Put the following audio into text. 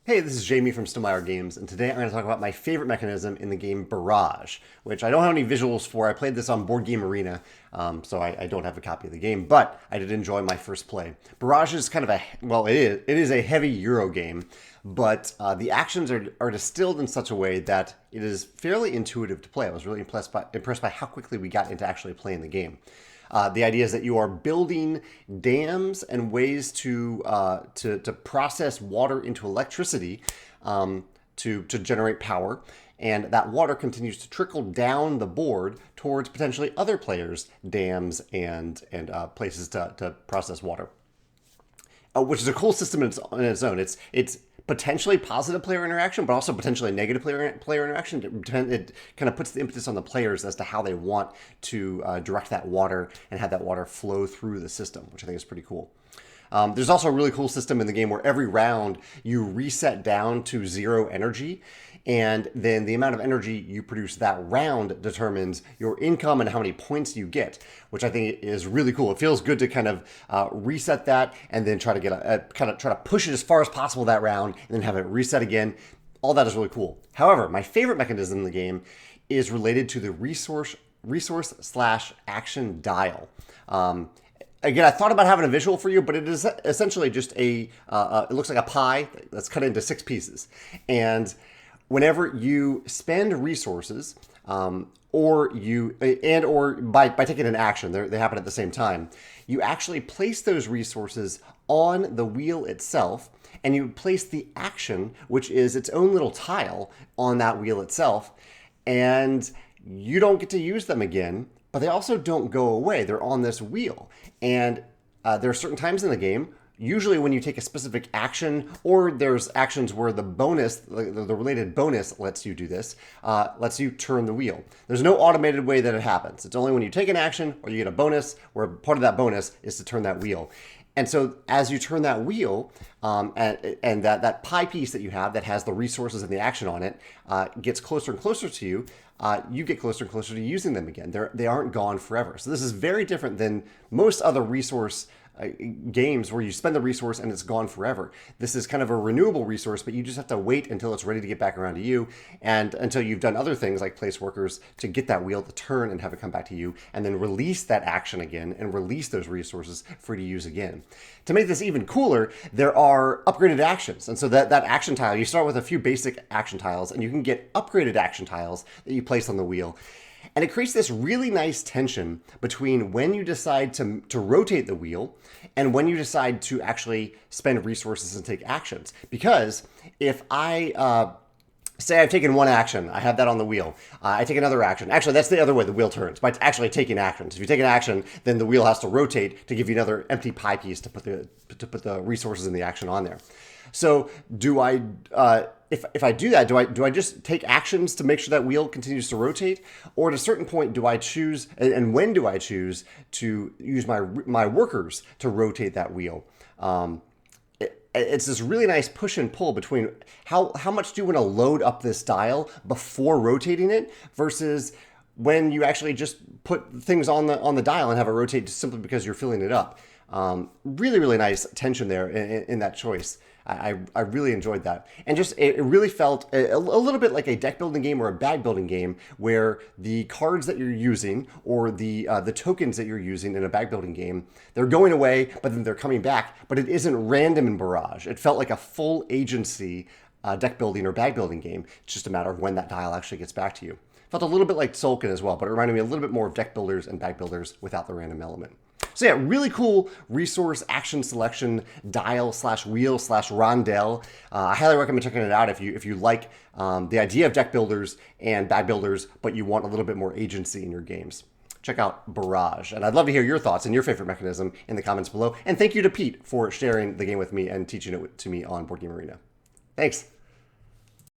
Hey, this is Jamey from Stonemeyer Games, and today I'm going to talk about my favorite mechanism in the game Barrage, which I don't have any visuals for. I played this on Board Game Arena, so I don't have a copy of the game, but I did enjoy my first play. Barrage is kind of it is a heavy Euro game, but the actions are distilled in such a way that it is fairly intuitive to play. I was really impressed by how quickly we got into actually playing the game. The idea is that you are building dams and ways to process water into electricity to generate power, and that water continues to trickle down the board towards potentially other players' dams and places to process water. Which is a cool system in its own. It's potentially positive player interaction, but also potentially negative player interaction. It kind of puts the impetus on the players as to how they want to direct that water and have that water flow through the system, which I think is pretty cool. There's also a really cool system in the game where every round you reset down to 0 energy, and then the amount of energy you produce that round determines your income and how many points you get, which I think is really cool. It feels good to kind of reset that and then try to get try to push it as far as possible that round and then have it reset again. All that is really cool. However, my favorite mechanism in the game is related to the resource/action dial. Again, I thought about having a visual for you, but it is essentially just it looks like a pie that's cut into 6 pieces. And whenever you spend resources, or by taking an action, they happen at the same time, you actually place those resources on the wheel itself, and you place the action, which is its own little tile, on that wheel itself, and you don't get to use them again, but they also don't go away. They're on this wheel. And there are certain times in the game, usually when you take a specific action, or there's actions where the bonus, the related bonus lets you do this, lets you turn the wheel. There's no automated way that it happens. It's only when you take an action or you get a bonus, where part of that bonus is to turn that wheel. And so as you turn that wheel, and that pie piece that you have that has the resources and the action on it gets closer and closer to you, you get closer and closer to using them again. They aren't gone forever. So this is very different than most other resource games where you spend the resource and it's gone forever. This is kind of a renewable resource, but you just have to wait until it's ready to get back around to you, and until you've done other things like place workers to get that wheel to turn and have it come back to you, and then release that action again and release those resources for you to use again. To make this even cooler, there are upgraded actions. And so that action tile, you start with a few basic action tiles, and you can get upgraded action tiles that you place on the wheel. And it creates this really nice tension between when you decide to rotate the wheel and when you decide to actually spend resources and take actions. Because if I say I've taken one action, I have that on the wheel, I take another action. Actually, that's the other way the wheel turns, by actually taking actions. If you take an action, then the wheel has to rotate to give you another empty pie piece to put the resources in the action on there. So do I, if I do that, do I just take actions to make sure that wheel continues to rotate? Or at a certain point, do I choose, and when do I choose to use my workers to rotate that wheel? It's this really nice push and pull between how much do you want to load up this dial before rotating it versus when you actually just put things on the dial and have it rotate just simply because you're filling it up. Really, really nice tension there in that choice. I really enjoyed that. And just, it really felt a little bit like a deck building game or a bag building game, where the cards that you're using or the tokens that you're using in a bag building game, they're going away, but then they're coming back, but it isn't random in Barrage. It felt like a full agency deck building or bag building game. It's just a matter of when that dial actually gets back to you. Felt a little bit like Tzolk'in as well, but it reminded me a little bit more of deck builders and bag builders without the random element. So yeah, really cool resource action selection dial/wheel/rondel. I highly recommend checking it out if you like the idea of deck builders and bag builders, but you want a little bit more agency in your games. Check out Barrage. And I'd love to hear your thoughts and your favorite mechanism in the comments below. And thank you to Pete for sharing the game with me and teaching it to me on Board Game Arena. Thanks.